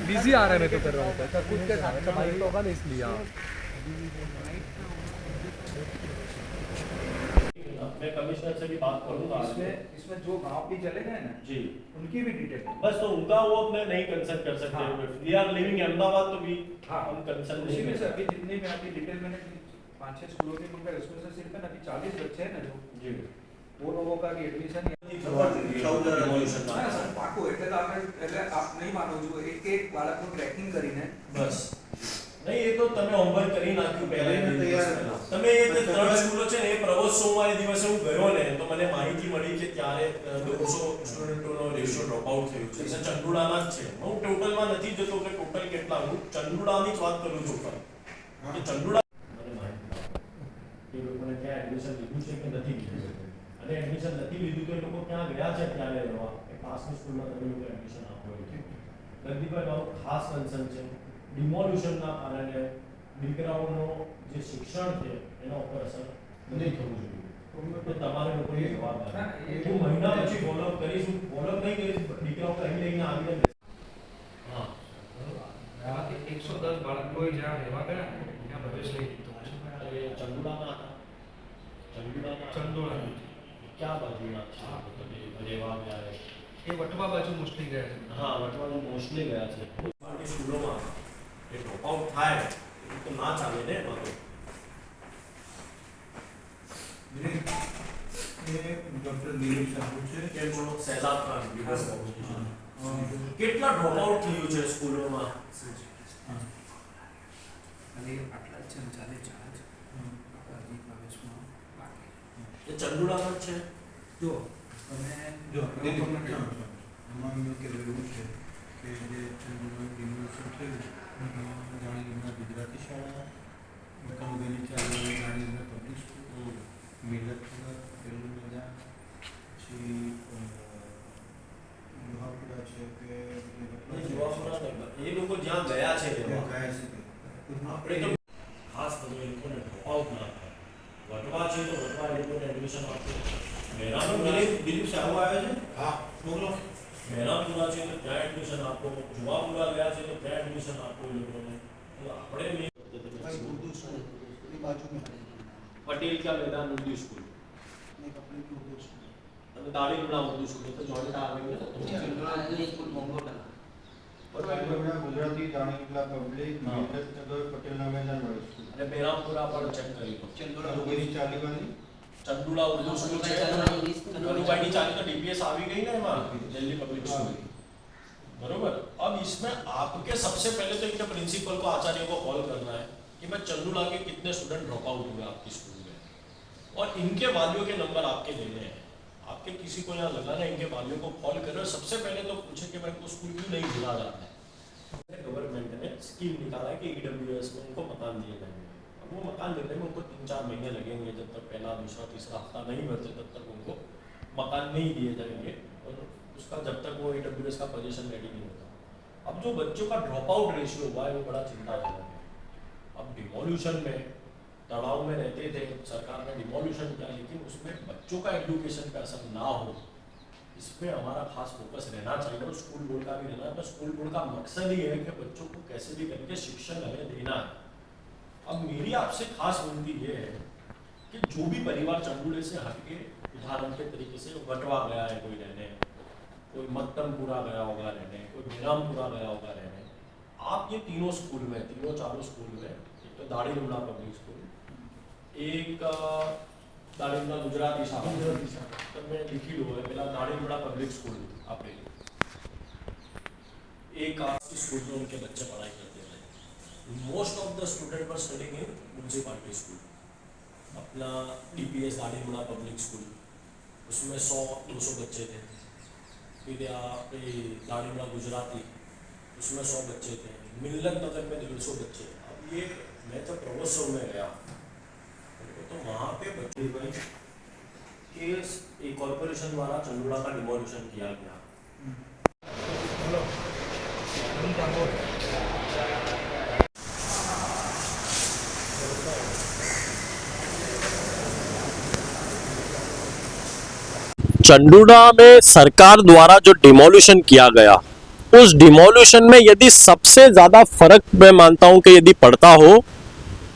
Busy आ रहा है, मैं तो कर रहा हूँ खुद के साथ भाई तो होगा ना इसलिए। मैं कमिश्नर से भी बात करूंगा। इसमें जो गांव भी चले गए ना जी, उनकी भी डिटेल बस तो उनका वो मैं नहीं कंसर्न कर सकते। वी आर लिविंग अहमदाबाद, तो भी हम कंसर्न उसी नहीं में से कर अभी जितने भी अभी डिटेल मैंने 5-6 स्कूलों के उनका उसमें से सिर्फ अभी 40 बच्चे हैं ना जो जी वो लोगों का भी एडमिशन પાકું એટલે તો આપણે એટલે આપ નહીં માનો જો એક એક બાળકનું ટ્રેકિંગ કરીને બસ નહીં, એ તો તમે હોમવર્ક કરી નાખ્યું પહેલા તમે એ જે 3 સ્કૂલો છે ને એ પ્રવોત્સવમાં એ દિવસે હું ગયો ને તો મને માહિતી મળી કે ત્યારે 200 સ્ટુડન્ટોનો રેશિયો ડ્રોપ આઉટ થયું છે. એ ચંદુડાના જ છે. હું ટોટલમાં નથી જતો કે ટોટલ કેટલા, હું ચંદુડાની જ વાત કરું છું. કે ચંદુડા મને માહિતી એ લોકોને ક્યાં એડમિશન લીધું છે કે નથી લીધું, અને એડમિશન નથી લીધું તો એ લોકો ક્યાં ગયા છે ત્યારે રહેવા કે પાસની સ્કૂલમાં તમે લોકો એડમિશન આપો. ગંદીભાઈ, મારું ખાસ કન્સર્ન છે ડિમોલ્યુશનના કારણે દીકરાઓનો જે શિક્ષણ છે એના ઉપર અસર નહીં થવું જોઈએ. તો તમારે લોકોની જવાબદારી હું મહિના પછી ફોલોઅપ કરીશ. હું ફોલોઅપ નહીં કરીશ, દીકરાઓ અહીં લઈને આવીને હા એમાંથી 110 બાળકોએ જ્યાં રહેવા ગયા ત્યાં પ્રવેશ લઈ લીધો છે. ચંદુડાના હતા. ચંદુડા ક્યાં બાજુના છે રહેવા ગયા? એ વટવા બાજુ મોસ્ટલી ગયા છે. હા, વટવાનું મોસ્ટલી ગયા છે. સ્કૂલોમાં એ ડ્રોપ આઉટ થાય તો ના ચાલે ને. એમાં તો ડોક્ટર દિલીપ સાહુ છે કે બોલો સહેલાબ ખાન દિવસ કેટલા ડ્રોપ આઉટ થયું છે સ્કૂલોમાં? અને આટલા જ છે, ચાલે ચાર્જ હજી પ્રવેશમાં બાકી. એ ચંદુડામાં જ છે. જો તમે જો એમાં મેં કહેલું છે કે જે યુનિવર્સિટી થયું જાણીના ગુજરાતી શાળા, કંગની ચાલુ જાણીના પબ્લિક સ્કૂલ, મિલતનગર, પેલું મજા, પછી યુવાપુરા છે કે એ લોકો જ્યાં ગયા છે ગયા છે આપણે તો ખાસ બધું એ લોકોને ડ્રોપ આઉટ ના થાય. વટવા છે તો વટવા એ લોકોને એડમિશન આપે. મહેરામપુરા દિલીપ સાહુ આવે છે, હા મોકલો. મહેરામપુરા છે તો ત્યાં એડમિશન આપો. જુવાપુરા ગયા છે તો ત્યાં એડમિશન આપો એ લોકોને. આપણે પટેલ क्या मैदान उर्दू स्कूल અને દાડીમડા ઉર્દू स्कूल તો જોઈન્ટ આવેંगे ગુજરાતી જાણીલા પબ્લિક, મિલતનગર, પટેલના મેદાન વાળી સ્કૂલ અને મહેરામપુરા પર ચેક કરી લો. લોકોની ચાલીવાની ચંદુડા ઉર્દू स्कूल છે. अनुभाई चाली तो डीपीएस आ गई ना एમાં दिल्ली पब्लिक स्कूल, बरोबर. अब इसमें आपके सबसे पहले तो इनके प्रिंसिपल को, आचार्य को कॉल करना है कि भाई चंदुला के कितने स्टूडेंट ड्रॉप आउट हुए आपकी स्कूल में, और इनके वालियों के नंबर आपके देने हैं. आपके किसी को यहाँ लगाना है, इनके वालियों को कॉल करो. सबसे पहले तो पूछे कि भाई को स्कूल क्यों नहीं भेजा जाता है. गवर्नमेंट ने स्कीम निकाला है कि ईडब्ल्यूएस में उनको मकान दिए जाएंगे. अब वो मकान देने में उनको 3-4 महीने लगेंगे. जब तक पहला, दूसरा, तीसरा हफ्ता नहीं भरते तब तक उनको मकान नहीं दिए जाएंगे, और उसका जब तक वो ईडब्ल्यूएस का पोजीशन रेडी नहीं होता. अब जो बच्चों का ड्रॉप आउट रेशियो हुआ है वो बड़ा चिंताजनक है. अब डिमोल्यूशन में तनाव में रहते थे, सरकार ने डिमोल्यूशन किया, लेकिन उसमें बच्चों का एजुकेशन पे असर ना हो, इस पर हमारा खास फोकस रहना चाहिए. और स्कूल बोर्ड का भी रहना है. तो स्कूल बोर्ड का मकसद ही है कि बच्चों को कैसे भी करके शिक्षण हमें देना है. अब मेरी आपसे खास विनती ये है कि जो भी परिवार चंदुड़े से हटके, उदाहरण के तरीके से वटवा गया है कोई रहने, कोई मत्तमपुरा गया होगा रहने, कोई मेरामपुरा गया होगा रहने, आप ये तीनों स्कूल में, तीनों चारों स्कूल में, एक तो दाड़ीमड़ा पब्लिक स्कूल, एक दाड़ीमड़ा गुजराती शाखा, तब मैं लिखी लो है पहला दाड़ीमड़ा पब्लिक स्कूल आप ले लो. एक स्कूल में उनके बच्चे पढ़ाई करते हैं. Most of the student were studying in municipality school. अपना डीपीएस दाड़ीमड़ा पब्लिक स्कूल, उसमें 100-200 बच्चे थे. फिर दाड़ीमड़ा गुजराती, उसमें 100 बच्चे थे. मिल्लत नगर में 150 बच्चे. अब ये मैं जब प्रवोत्सव में गया तो वहाँ पे बच्चे के कॉर्पोरेशन द्वारा चंदुड़ा का डिमोल्यूशन किया गया. चंडूड़ा में सरकार द्वारा जो डिमोलिशन किया गया, उस डिमोलिशन में यदि सबसे ज्यादा फर्क मैं मानता हूं कि यदि पड़ता हो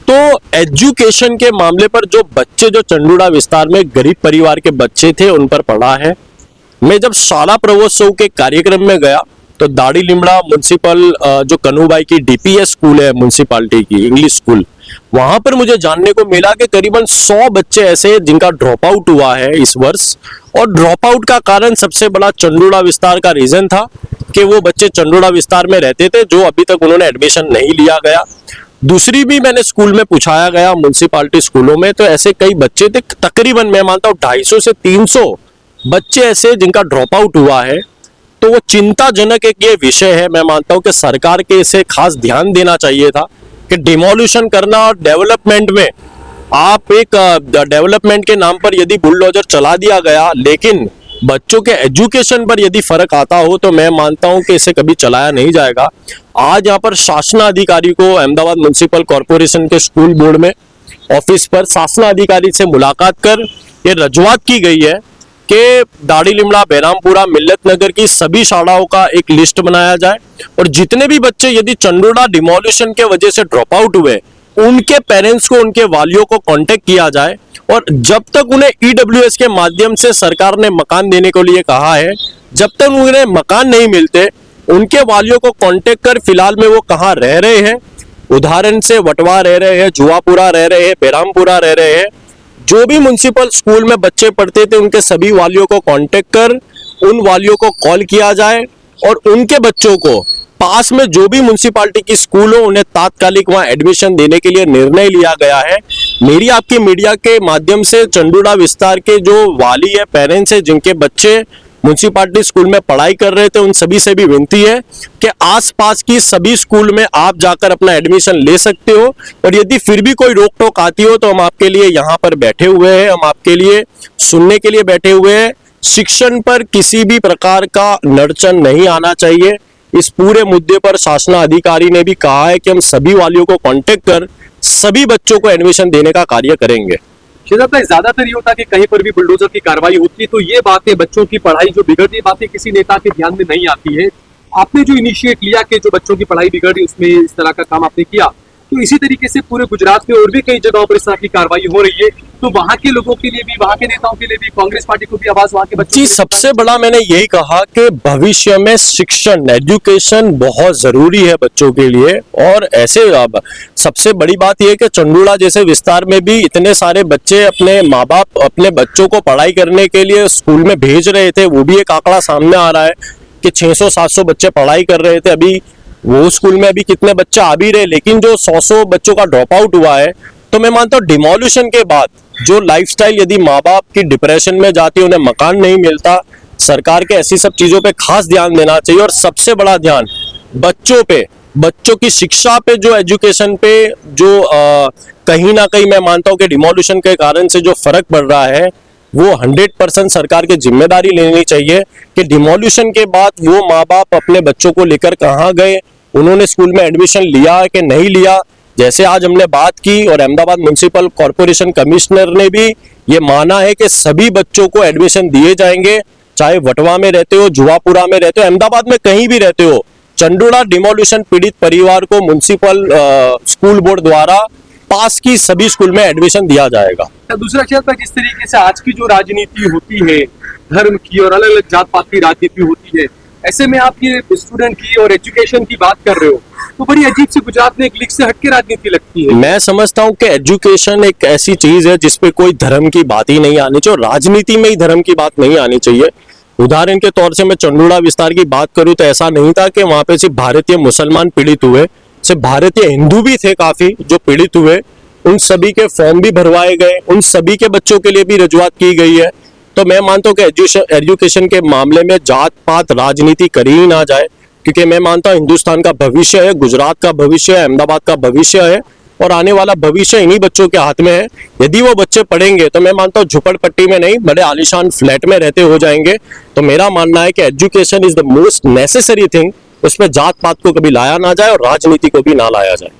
तो एजुकेशन के मामले पर जो बच्चे जो चंडूड़ा विस्तार में गरीब परिवार के बच्चे थे उन पर पड़ा है। मैं जब शाला प्रवोत्सव के कार्यक्रम में गया तो दाढ़ी लिमड़ा म्युनिसिपल जो कन्हूबाई की डीपीएस स्कूल है म्युनिसिपालिटी की इंग्लिश स्कूल, वहां पर मुझे जानने को मिला कि करीबन 100 बच्चे ऐसे जिनका ड्रॉप आउट हुआ है इस वर्ष। और ड्रॉप आउट का कारण सबसे बड़ा चंडूड़ा विस्तार का रीजन था कि वो बच्चे चंडूड़ा विस्तार में रहते थे जो अभी तक उन्होंने एडमिशन नहीं लिया गया। दूसरी भी मैंने स्कूल में पूछाया गया म्युनिसिपालिटी स्कूलों में, तो ऐसे कई बच्चे थे, तकरीबन मैं मानता हूँ 250 से 300 बच्चे ऐसे जिनका ड्रॉप आउट हुआ है। तो वो चिंताजनक एक ये विषय है। मैं मानता हूं कि सरकार के इसे खास ध्यान देना चाहिए था कि डिमोलिशन करना और डेवलपमेंट में आप एक डेवलपमेंट के नाम पर यदि बुलडोजर चला दिया गया लेकिन बच्चों के एजुकेशन पर यदि फर्क आता हो तो मैं मानता हूं कि इसे कभी चलाया नहीं जाएगा। आज यहाँ पर शासनाधिकारी को अहमदाबाद म्युनिसिपल कॉरपोरेशन के स्कूल बोर्ड में ऑफिस पर शासनाधिकारी से मुलाकात कर ये रजूआत की गई है कि दाढ़ी लिमड़ा, बेरामपुरा, मिल्लत नगर की सभी शालाओं का एक लिस्ट बनाया जाए और जितने भी बच्चे यदि चंडूड़ा डिमोलिशन के वजह से ड्रॉप आउट हुए उनके पेरेंट्स को, उनके वालियों को कांटेक्ट किया जाए और जब तक उन्हें ईडब्ल्यूएस के माध्यम से सरकार ने मकान देने के लिए कहा है, जब तक उन्हें मकान नहीं मिलते उनके वालियों को कांटेक्ट कर फिलहाल में वो कहाँ रह रहे हैं, उदाहरण से वटवा रह रहे हैं, जुआपुरा रह रहे हैं, बेरामपुरा रह रहे हैं, जो भी म्युनिसिपल स्कूल में बच्चे पढ़ते थे उनके सभी वालियों को कांटेक्ट कर उन वालियों को कॉल किया जाए और उनके बच्चों को पास में जो भी म्युनिसिपालिटी की स्कूल हो उन्हें तात्कालिक वहां एडमिशन देने के लिए निर्णय लिया गया है। मेरी आपकी मीडिया के माध्यम से चंडूड़ा विस्तार के जो वाली है, पेरेंट्स है जिनके बच्चे म्युनिसिपालिटी स्कूल में पढ़ाई कर रहे थे, उन सभी से भी विनती है कि आसपास की सभी स्कूल में आप जाकर अपना एडमिशन ले सकते हो और यदि फिर भी कोई रोक टोक आती हो तो हम आपके लिए यहाँ पर बैठे हुए हैं, हम आपके लिए सुनने के लिए बैठे हुए हैं। शिक्षण पर किसी भी प्रकार का नड़चन नहीं आना चाहिए। इस पूरे मुद्दे पर शासनाधिकारी ने भी कहा है कि हम सभी वालियों को कांटेक्ट कर सभी बच्चों को एडमिशन देने का कार्य करेंगे। ज्यादातर ये होता है कि कहीं पर भी बुलडोजर की कार्रवाई होती है तो ये बातें, बच्चों की पढ़ाई जो बिगड़ रही, बातें किसी नेता के ध्यान में नहीं आती है। आपने जो इनिशिएट लिया कि जो बच्चों की पढ़ाई बिगड़ रही उसमें इस तरह का काम आपने किया, तो इसी तरीके से पूरे गुजरात में और भी कई जगहों पर इस तरह की कार्रवाई हो रही है, तो वहां के लोगों के लिए भी, वहां के नेताओं के लिए भी, कांग्रेस पार्टी को भी आवाज वहां के बच्चों जी, सबसे बड़ा मैंने यही कहा कि भविष्य में शिक्षण, एजुकेशन बहुत जरूरी है बच्चों के लिए। और ऐसे अब सबसे बड़ी बात यह है कि चंडूड़ा जैसे विस्तार में भी इतने सारे बच्चे अपने माँ बाप अपने बच्चों को पढ़ाई करने के लिए स्कूल में भेज रहे थे, वो भी एक आंकड़ा सामने आ रहा है कि 600-700 बच्चे पढ़ाई कर रहे थे। अभी वो स्कूल में अभी कितने बच्चे आ भी रहे, लेकिन जो 100 बच्चों का ड्रॉप आउट हुआ है, तो मैं मानता हूँ डिमोलिशन के बाद जो लाइफस्टाइल यदि माँ बाप की डिप्रेशन में जाती है, उन्हें मकान नहीं मिलता, सरकार के ऐसी सब चीजों पे खास ध्यान देना चाहिए। और सबसे बड़ा ध्यान बच्चों पे, बच्चों की शिक्षा पे, जो एजुकेशन पे जो कहीं ना कहीं मैं मानता हूँ कि डिमोलिशन के कारण से जो फर्क पड़ रहा है वो 100% सरकार की जिम्मेदारी लेनी चाहिए कि डिमोलिशन के बाद वो माँ बाप अपने बच्चों को लेकर कहाँ गए, उन्होंने स्कूल में एडमिशन लिया कि नहीं लिया। जैसे आज हमने बात की और अहमदाबाद म्युनिसिपल कॉरपोरेशन कमिश्नर ने भी ये माना है कि सभी बच्चों को एडमिशन दिए जाएंगे, चाहे वटवा में रहते हो, जुआपुरा में रहते हो, अहमदाबाद में कहीं भी रहते हो। चंडूड़ा डिमोलिशन पीड़ित परिवार को म्युनिसिपल स्कूल बोर्ड द्वारा पास की सभी स्कूल में एडमिशन दिया जाएगा। दूसरा क्षेत्र जिस तरीके से आज की जो राजनीति होती है, धर्म की और अलग अलग जात पात की राजनीति होती है, ऐसे में आप ये स्टूडेंट की और एजुकेशन की बात कर रहे हो तो बड़ी अजीब सी गुजरात में एक लीग से हटके राजनीति लगती है। मैं समझता हूं कि एजुकेशन एक ऐसी चीज है जिसपे कोई धर्म की बात ही नहीं आनी चाहिए और राजनीति में ही धर्म की बात नहीं आनी चाहिए। उदाहरण के तौर से मैं चंडूड़ा विस्तार की बात करूं तो ऐसा नहीं था कि वहां पे सिर्फ भारतीय मुसलमान पीड़ित हुए, सिर्फ भारतीय हिंदू भी थे काफी जो पीड़ित हुए। उन सभी के फॉर्म भी भरवाए गए, उन सभी के बच्चों के लिए भी रजूआत की गई है। तो मैं मानता हूँ कि एजुकेशन के मामले में जात पात राजनीति करी ही ना जाए, क्योंकि मैं मानता हूँ हिंदुस्तान का भविष्य है, गुजरात का भविष्य है, अहमदाबाद का भविष्य है और आने वाला भविष्य इन्हीं बच्चों के हाथ में है। यदि वो बच्चे पढ़ेंगे तो मैं मानता हूँ झुपड़पट्टी में नहीं, बड़े आलीशान फ्लैट में रहते हो जाएंगे। तो मेरा मानना है कि education is the most necessary thing, उसमें जात पात को कभी लाया ना जाए और राजनीति को भी ना लाया जाए।